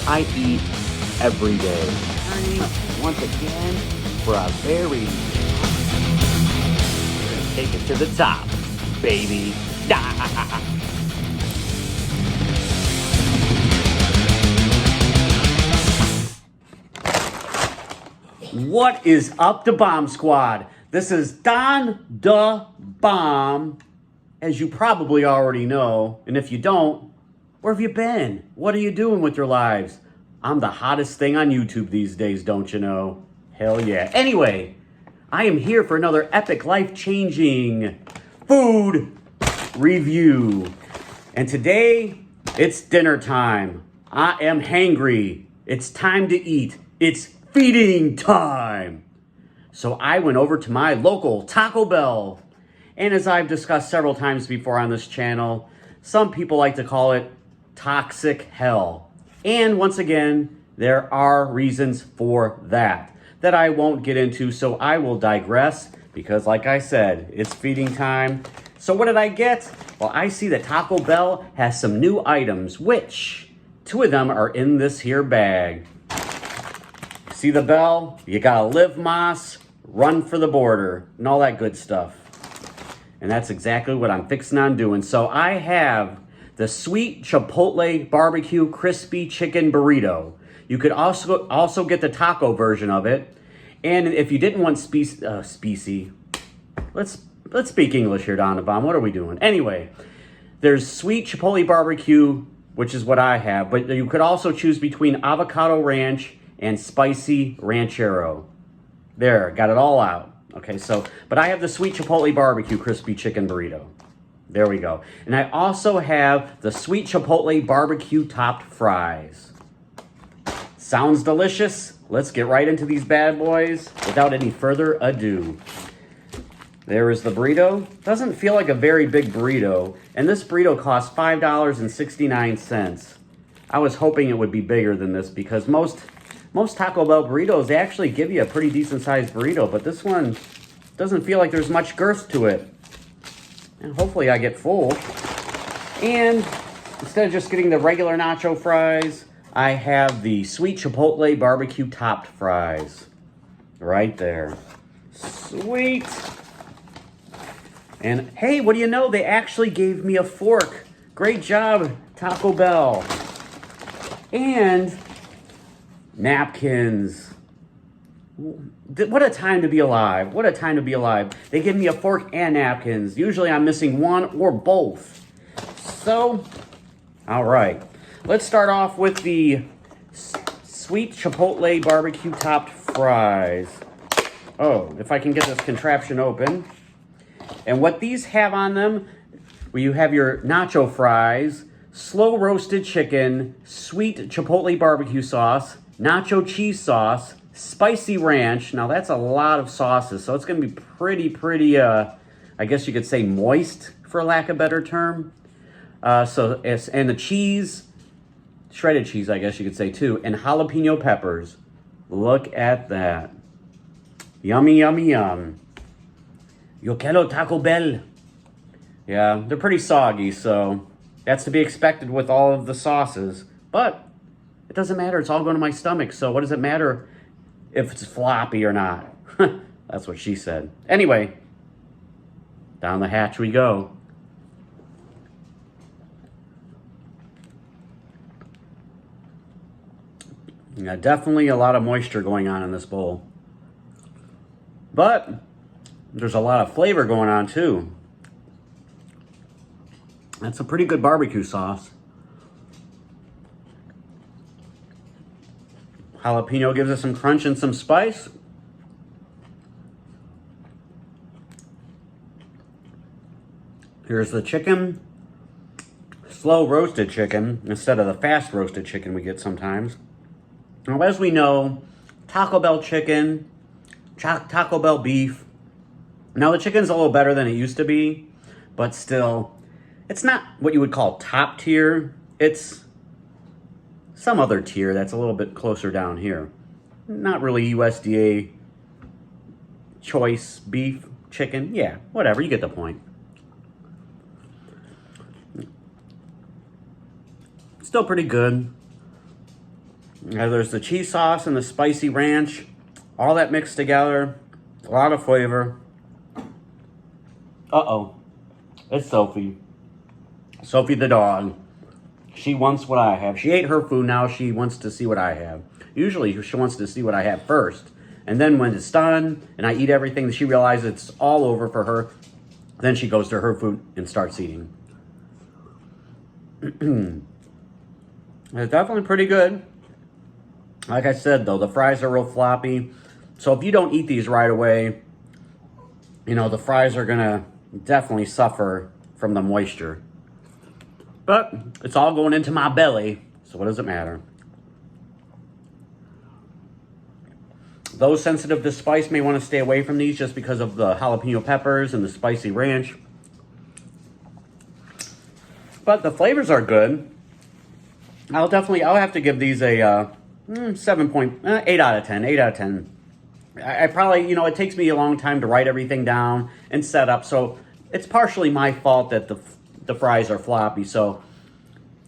I eat every day. Returning once again for a very... We're gonna take it to the top, baby. What is up, the Bomb Squad? This is Don the Bomb, as you probably already know. And if you don't, where have you been? What are you doing with your lives? I'm the hottest thing on YouTube these days, don't you know? Hell yeah. Anyway, I am here for another epic, life-changing food review. And today, it's dinner time. I am hangry. It's time to eat. It's feeding time. So I went over to my local Taco Bell. And as I've discussed several times before on this channel, some people like to call it toxic hell. And once again, there are reasons for that I won't get into, so I will digress because like I said, it's feeding time. So what did I get? Well, I see that Taco Bell has some new items, which two of them are in this here bag. See the bell? You gotta live Moss, run for the border, and all that good stuff. And that's exactly what I'm fixing on doing. So I have the sweet Chipotle barbecue crispy chicken burrito. You could also get the taco version of it. And if you didn't want species, let's speak English here, Don the Bomb. What are we doing? Anyway, there's sweet Chipotle barbecue, which is what I have. But you could also choose between avocado ranch and spicy ranchero. There, got it all out. Okay, so, but I have the sweet Chipotle barbecue crispy chicken burrito. There we go. And I also have the sweet Chipotle barbecue topped fries. Sounds delicious. Let's get right into these bad boys without any further ado. There is the burrito. Doesn't feel like a very big burrito. And this burrito costs $5.69. I was hoping it would be bigger than this because most Taco Bell burritos, they actually give you a pretty decent sized burrito, but this one doesn't feel like there's much girth to it. And hopefully I get full. And instead of just getting the regular nacho fries, I have the sweet Chipotle barbecue topped fries. Right there. Sweet. And hey, what do you know? They actually gave me a fork. Great job, Taco Bell. And napkins. What a time to be alive. What a time to be alive. They give me a fork and napkins. Usually I'm missing one or both. So, all right. Let's start off with the sweet Chipotle barbecue topped fries. Oh, if I can get this contraption open. And what these have on them, where you have your nacho fries, slow roasted chicken, sweet Chipotle barbecue sauce, nacho cheese sauce, spicy ranch. Now that's a lot of sauces, so it's going to be pretty, I guess you could say moist, for lack of a better term. And the cheese, shredded cheese, I guess you could say too, and jalapeno peppers. Look at that. Yummy, yummy, yum. Yo quiero Taco Bell. Yeah, they're pretty soggy, so that's to be expected with all of the sauces. But it doesn't matter. It's all going to my stomach. So what does it matter if it's floppy or not? That's what she said. Anyway, down the hatch we go. Yeah, definitely a lot of moisture going on in this bowl. But there's a lot of flavor going on too. That's a pretty good barbecue sauce. Jalapeno gives us some crunch and some spice. Here's the chicken. Slow roasted chicken instead of the fast roasted chicken we get sometimes. Now, as we know, Taco Bell chicken, Taco Bell beef. Now, the chicken's a little better than it used to be, but still, it's not what you would call top tier. It's some other tier that's a little bit closer down here. Not really USDA choice beef, chicken. Yeah, whatever, you get the point. Still pretty good. Now, there's the cheese sauce and the spicy ranch. All that mixed together. A lot of flavor. Uh-oh. It's Sophie. Sophie the dog. She wants what I have. She ate her food, now she wants to see what I have. Usually she wants to see what I have first. And then when it's done and I eat everything, she realizes it's all over for her. Then she goes to her food and starts eating. It's definitely pretty good. Like I said, though, the fries are real floppy. So if you don't eat these right away, you know, the fries are going to definitely suffer from the moisture. But it's all going into my belly, so what does it matter? Those sensitive to spice may want to stay away from these just because of the jalapeno peppers and the spicy ranch. But the flavors are good. I'll have to give these a 8 out of 10. 8 out of 10. I probably, you know, it takes me a long time to write everything down and set up, so it's partially my fault that the fries are floppy. So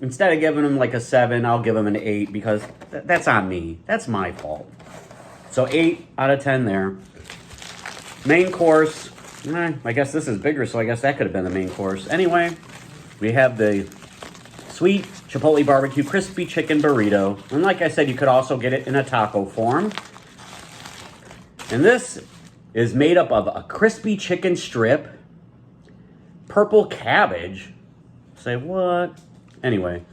instead of giving them like a 7, I'll give them an 8 because that's on me. That's my fault. So 8 out of 10 there. Main course, I guess this is bigger, so I guess that could have been the main course. Anyway, we have the sweet Chipotle barbecue crispy chicken burrito. And like I said, you could also get it in a taco form. And this is made up of a crispy chicken strip, purple cabbage. Say what? Anyway,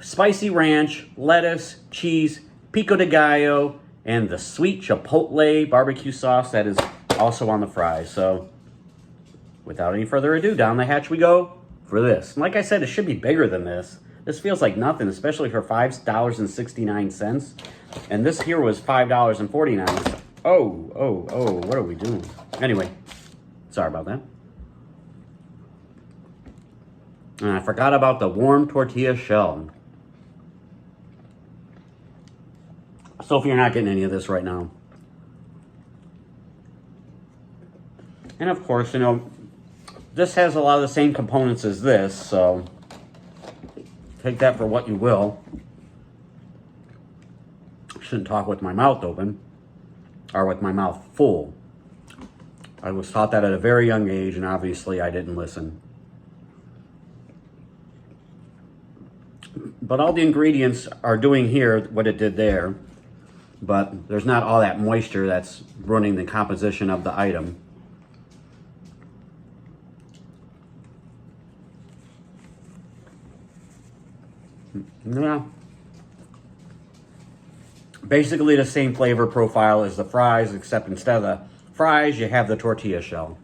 spicy ranch, lettuce, cheese, pico de gallo, and the sweet Chipotle barbecue sauce that is also on the fries. So without any further ado, down the hatch we go for this. And like I said, it should be bigger than this. This feels like nothing, especially for $5.69. And this here was $5.49. Oh, what are we doing? Anyway, sorry about that. And I forgot about the warm tortilla shell. Sophie, you're not getting any of this right now. And of course, you know, this has a lot of the same components as this, so take that for what you will. Shouldn't talk with my mouth open. Or with my mouth full. I was taught that at a very young age, and obviously I didn't listen. But all the ingredients are doing here what it did there, but there's not all that moisture that's ruining the composition of the item. Yeah. Basically the same flavor profile as the fries, except instead of the fries, you have the tortilla shell.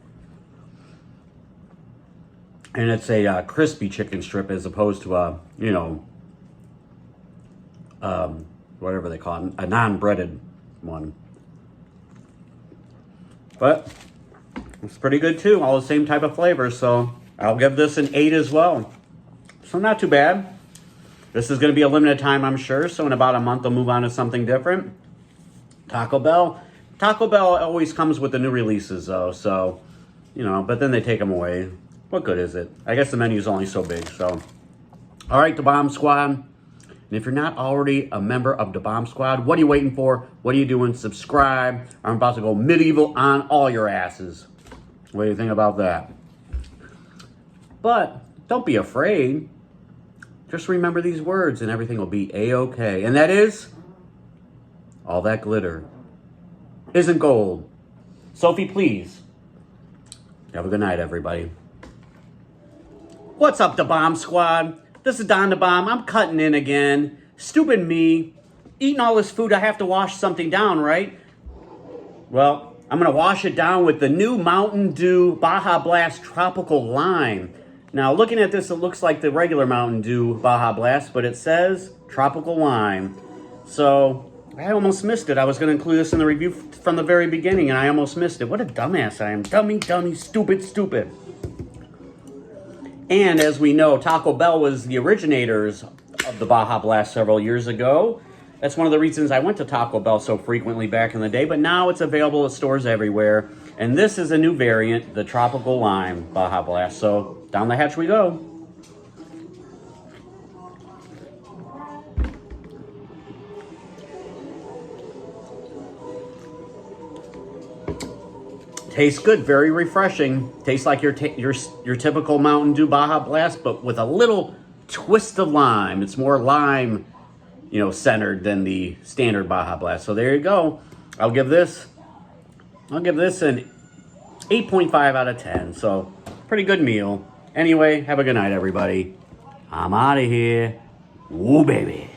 And it's a crispy chicken strip as opposed to a, you know, whatever they call it, a non-breaded one. But it's pretty good too, all the same type of flavors, so I'll give this an 8 as well. So not too bad. This is going to be a limited time, I'm sure, so in about a month they'll move on to something different. Taco Bell always comes with the new releases though, so, you know, but then they take them away. What good is it? I guess the menu's only so big, so. All right, the Bomb Squad. And if you're not already a member of the Bomb Squad, what are you waiting for? What are you doing? Subscribe. I'm about to go medieval on all your asses. What do you think about that? But don't be afraid. Just remember these words and everything will be A-okay. And that is, all that glitter isn't gold. Sophie, please. Have a good night, everybody. What's up, the Bomb Squad? This is Don the Bomb. I'm cutting in again. Stupid me. Eating all this food, I have to wash something down, right? Well, I'm going to wash it down with the new Mountain Dew Baja Blast Tropical Lime. Now, looking at this, it looks like the regular Mountain Dew Baja Blast, but it says Tropical Lime. So, I almost missed it. I was going to include this in the review from the very beginning, and I almost missed it. What a dumbass I am. Dummy, stupid. And as we know, Taco Bell was the originators of the Baja Blast several years ago. That's one of the reasons I went to Taco Bell so frequently back in the day, but now it's available at stores everywhere. And this is a new variant, the Tropical Lime Baja Blast. So down the hatch we go. Tastes good, very refreshing. Tastes like your typical Mountain Dew Baja Blast, but with a little twist of lime. It's more lime, centered than the standard Baja Blast. So there you go. I'll give this an 8.5 out of 10. So pretty good meal. Anyway, have a good night, everybody. I'm out of here. Woo, baby.